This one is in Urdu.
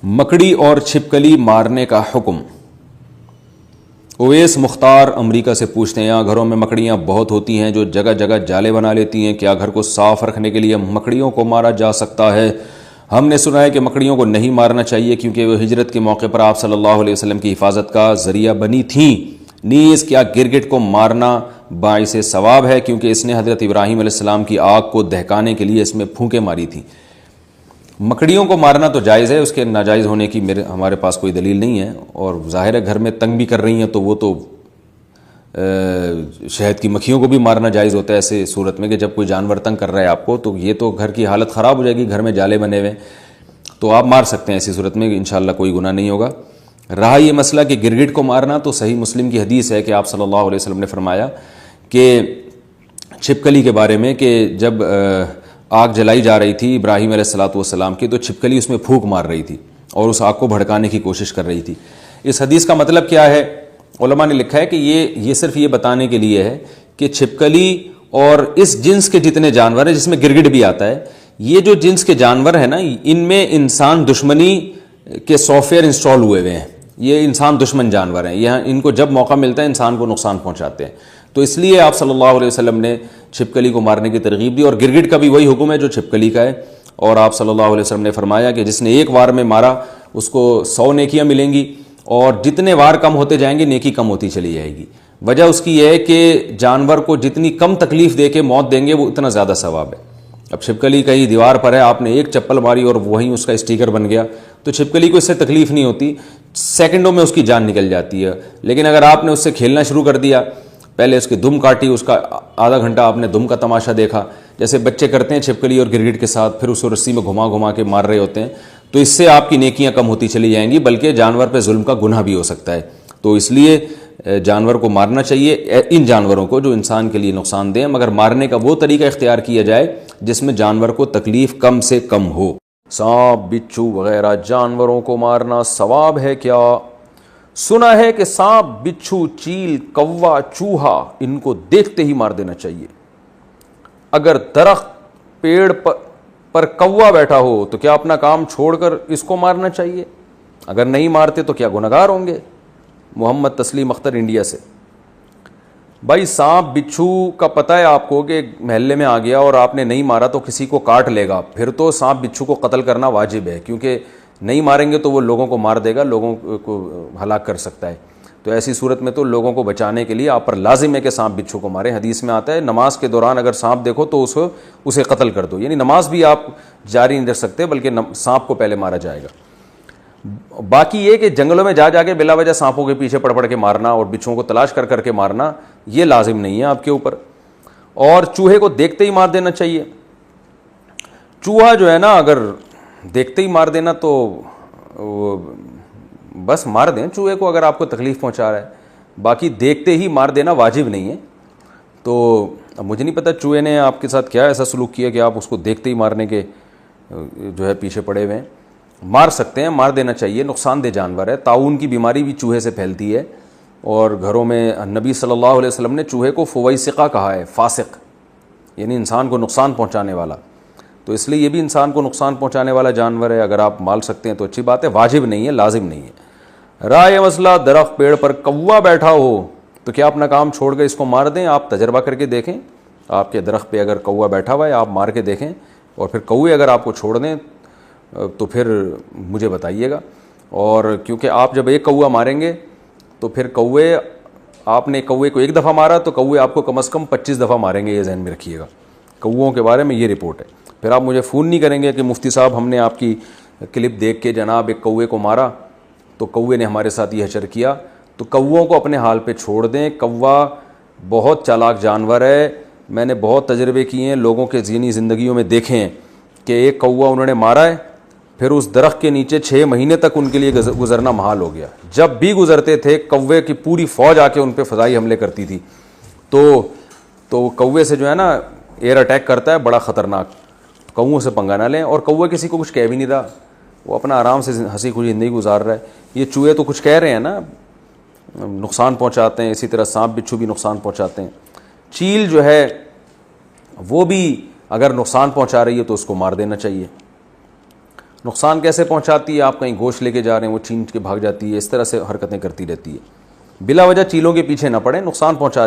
مکڑی اور چھپکلی مارنے کا حکم۔ اویس مختار امریکہ سے پوچھتے ہیں، یہاں گھروں میں مکڑیاں بہت ہوتی ہیں جو جگہ جگہ جالے بنا لیتی ہیں، کیا گھر کو صاف رکھنے کے لیے مکڑیوں کو مارا جا سکتا ہے؟ ہم نے سنا ہے کہ مکڑیوں کو نہیں مارنا چاہیے کیونکہ وہ ہجرت کے موقع پر آپ صلی اللہ علیہ وسلم کی حفاظت کا ذریعہ بنی تھیں۔ نیز کیا گرگٹ کو مارنا باعث ثواب ہے کیونکہ اس نے حضرت ابراہیم علیہ السلام کی آگ کو دہکانے کے لیے اس میں پھونکیں ماری تھیں؟ مکڑیوں کو مارنا تو جائز ہے، اس کے ناجائز ہونے کی ہمارے پاس کوئی دلیل نہیں ہے، اور ظاہر ہے گھر میں تنگ بھی کر رہی ہیں تو وہ تو شہد کی مکھیوں کو بھی مارنا جائز ہوتا ہے ایسے صورت میں کہ جب کوئی جانور تنگ کر رہا ہے آپ کو تو یہ تو گھر کی حالت خراب ہو جائے گی، گھر میں جالے بنے ہوئے تو آپ مار سکتے ہیں، ایسی صورت میں انشاءاللہ کوئی گناہ نہیں ہوگا۔ رہا یہ مسئلہ کہ گرگٹ کو مارنا، تو صحیح مسلم کی حدیث ہے کہ آپ صلی اللہ علیہ وسلم نے فرمایا کہ چھپکلی کے بارے میں کہ جب آگ جلائی جا رہی تھی ابراہیم علیہ السلام کی تو چھپکلی اس میں پھونک مار رہی تھی اور اس آگ کو بھڑکانے کی کوشش کر رہی تھی۔ اس حدیث کا مطلب کیا ہے؟ علماء نے لکھا ہے کہ یہ صرف یہ بتانے کے لیے ہے کہ چھپکلی اور اس جنس کے جتنے جانور ہیں جس میں گرگٹ بھی آتا ہے، یہ جو جنس کے جانور ہیں نا، ان میں انسان دشمنی کے سافٹ ویئر انسٹال ہوئے ہیں، یہ انسان دشمن جانور ہیں، یہاں ان کو جب موقع ملتا ہے انسان کو نقصان پہنچاتے ہیں، تو اس لیے آپ صلی اللہ علیہ وسلم نے چھپکلی کو مارنے کی ترغیب دی، اور گرگٹ کا بھی وہی حکم ہے جو چھپکلی کا ہے، اور آپ صلی اللہ علیہ وسلم نے فرمایا کہ جس نے ایک وار میں مارا اس کو 100 نیکیاں ملیں گی، اور جتنے وار کم ہوتے جائیں گے نیکی کم ہوتی چلی جائے گی۔ وجہ اس کی یہ ہے کہ جانور کو جتنی کم تکلیف دے کے موت دیں گے وہ اتنا زیادہ ثواب ہے۔ اب چھپکلی کہیں دیوار پر ہے، آپ نے ایک چپل ماری اور وہیں اس کا اسٹیکر بن گیا تو چھپکلی کو اس سے تکلیف نہیں ہوتی، سیکنڈوں میں اس کی جان نکل جاتی ہے، لیکن اگر آپ نے اس سے کھیلنا شروع کر دیا، پہلے اس کی دم کاٹی، اس کا آدھا گھنٹہ آپ نے دم کا تماشا دیکھا جیسے بچے کرتے ہیں چھپکلی اور گرگٹ کے ساتھ، پھر اس کو رسی میں گھما گھما کے مار رہے ہوتے ہیں، تو اس سے آپ کی نیکیاں کم ہوتی چلی جائیں گی، بلکہ جانور پہ ظلم کا گناہ بھی ہو سکتا ہے۔ تو اس لیے جانور کو مارنا چاہیے، ان جانوروں کو جو انسان کے لیے نقصان دیں، مگر مارنے کا وہ طریقہ اختیار کیا جائے جس میں جانور کو تکلیف کم سے کم ہو۔ سانپ، بچھو وغیرہ جانوروں کو مارنا ثواب ہے کیا؟ سنا ہے کہ سانپ، بچھو، چیل، کوا، چوہا ان کو دیکھتے ہی مار دینا چاہیے۔ اگر درخت پیڑ پر کوا بیٹھا ہو تو کیا اپنا کام چھوڑ کر اس کو مارنا چاہیے؟ اگر نہیں مارتے تو کیا گنہگار ہوں گے؟ محمد تسلیم اختر انڈیا سے۔ بھائی سانپ بچھو کا پتہ ہے آپ کو کہ محلے میں آ گیا اور آپ نے نہیں مارا تو کسی کو کاٹ لے گا، پھر تو سانپ بچھو کو قتل کرنا واجب ہے، کیونکہ نہیں ماریں گے تو وہ لوگوں کو مار دے گا، لوگوں کو ہلاک کر سکتا ہے۔ تو ایسی صورت میں تو لوگوں کو بچانے کے لیے آپ پر لازم ہے کہ سانپ بچھو کو ماریں۔ حدیث میں آتا ہے نماز کے دوران اگر سانپ دیکھو تو اسے قتل کر دو، یعنی نماز بھی آپ جاری نہیں رکھ سکتے بلکہ سانپ کو پہلے مارا جائے گا۔ باقی یہ کہ جنگلوں میں جا کے بلا وجہ سانپوں کے پیچھے پڑ کے مارنا اور بچھوؤں کو تلاش کر کے مارنا یہ لازم نہیں ہے آپ کے اوپر۔ اور چوہے کو دیکھتے ہی مار دینا چاہیے۔ چوہا جو ہے نا اگر دیکھتے ہی مار دینا تو بس مار دیں چوہے کو اگر آپ کو تکلیف پہنچا رہا ہے، باقی دیکھتے ہی مار دینا واجب نہیں ہے۔ تو اب مجھے نہیں پتہ چوہے نے آپ کے ساتھ کیا ایسا سلوک کیا کہ آپ اس کو دیکھتے ہی مارنے کے جو ہے پیچھے پڑے ہوئے ہیں۔ مار سکتے ہیں، مار دینا چاہیے، نقصان دہ جانور ہے۔ طاعون کی بیماری بھی چوہے سے پھیلتی ہے، اور گھروں میں نبی صلی اللہ علیہ وسلم نے چوہے کو فویسقہ کہا ہے، فاسق یعنی انسان کو نقصان پہنچانے والا، تو اس لیے یہ بھی انسان کو نقصان پہنچانے والا جانور ہے۔ اگر آپ مال سکتے ہیں تو اچھی بات ہے، واجب نہیں ہے، لازم نہیں ہے۔ رائے مسئلہ درخت پیڑ پر کوا بیٹھا ہو تو کیا اپنا کام چھوڑ کے اس کو مار دیں؟ آپ تجربہ کر کے دیکھیں، آپ کے درخت پہ اگر کوا بیٹھا ہوا ہے آپ مار کے دیکھیں، اور پھر کوے اگر آپ کو چھوڑ دیں تو پھر مجھے بتائیے گا۔ اور کیونکہ آپ جب ایک کوا ماریں گے تو پھر آپ نے کوے کو ایک دفعہ مارا تو کوے آپ کو کم از کم 25 دفعہ ماریں گے، یہ ذہن میں رکھیے گا۔ کووں کے بارے میں یہ رپورٹ ہے۔ پھر آپ مجھے فون نہیں کریں گے کہ مفتی صاحب ہم نے آپ کی کلپ دیکھ کے جناب ایک کوے کو مارا تو کوے نے ہمارے ساتھ یہ حشر کیا۔ تو کووں کو اپنے حال پہ چھوڑ دیں۔ کوا بہت چالاک جانور ہے، میں نے بہت تجربے کیے ہیں، لوگوں کے ذہنی زندگیوں میں دیکھے ہیں کہ ایک کوا انہوں نے مارا ہے، پھر اس درخت کے نیچے 6 مہینے تک ان کے لیے گزرنا محال ہو گیا۔ جب بھی گزرتے تھے کوے کی پوری فوج آ کے ان پہ فضائی حملے کرتی تھی۔ تو کوے سے جو ہے نا ایئر اٹیک کرتا ہے، بڑا خطرناک، کووں سے پنگا نہ لیں۔ اور کوے کسی کو کچھ کہہ بھی نہیں رہا، وہ اپنا آرام سے ہنسی خوشی زندگی گزار رہا ہے۔ یہ چوہے تو کچھ کہہ رہے ہیں نا، نقصان پہنچاتے ہیں، اسی طرح سانپ بچھو بھی نقصان پہنچاتے ہیں۔ چیل جو ہے وہ بھی اگر نقصان پہنچا رہی ہے تو اس کو مار دینا چاہیے۔ نقصان کیسے پہنچاتی ہے؟ آپ کہیں گوشت لے کے جا رہے ہیں، وہ چھین کے بھاگ جاتی ہے، اس طرح سے حرکتیں کرتی رہتی ہے. بلا وجہ چیلوں کے پیچھے نہ پڑیں، نقصان پہنچا